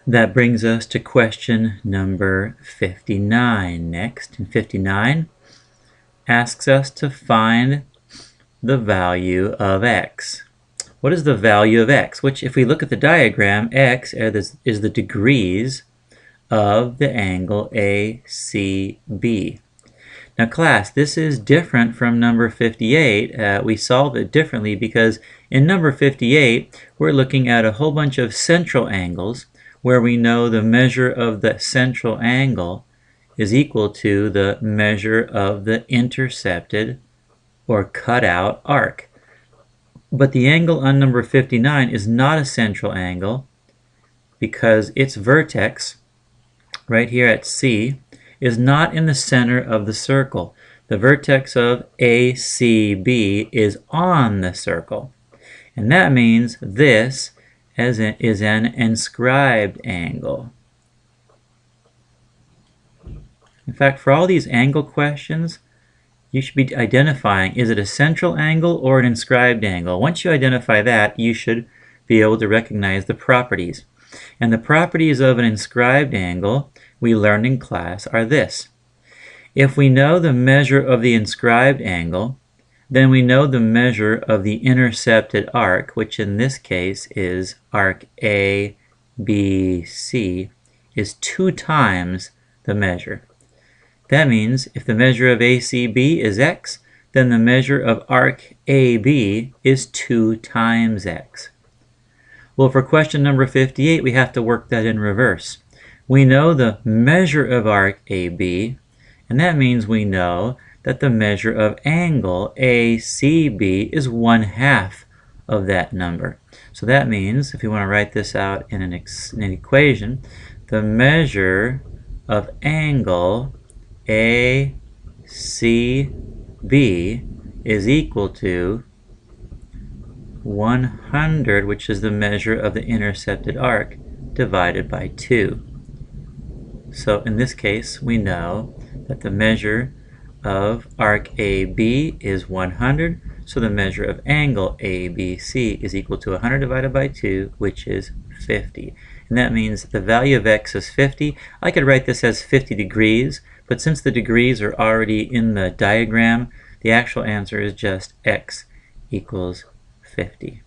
That brings us to question number 59 next. And 59 asks us to find the value of x. What is the value of x? Which, if we look at the diagram, x is the degrees of the angle ACB. Now class, this is different from number 58. We solve it differently because in number 58, we're looking at a whole bunch of central angles where we know the measure of the central angle is equal to the measure of the intercepted or cut out arc. But the angle on number 59 is not a central angle because its vertex, right here at C, is not in the center of the circle. The vertex of ACB is on the circle. And that means this is an inscribed angle. In fact, for all these angle questions, you should be identifying, is it a central angle or an inscribed angle? Once you identify that, you should be able to recognize the properties. And the properties of an inscribed angle we learned in class are this. If we know the measure of the inscribed angle, then we know the measure of the intercepted arc, which in this case is arc ABC, is 2 times the measure. That means if the measure of ACB is x, then the measure of arc AB is 2 times x. Well, for question number 58, we have to work that in reverse. We know the measure of arc AB, and that means we know that the measure of angle ACB is 1/2 of that number. So that means, if you want to write this out in an equation, the measure of angle ACB is equal to 100, which is the measure of the intercepted arc, divided by 2. So in this case, we know that the measure of arc AB is 100, so the measure of angle ABC is equal to 100 divided by 2, which is 50. And that means the value of x is 50. I could write this as 50 degrees, but since the degrees are already in the diagram, the actual answer is just x equals 50.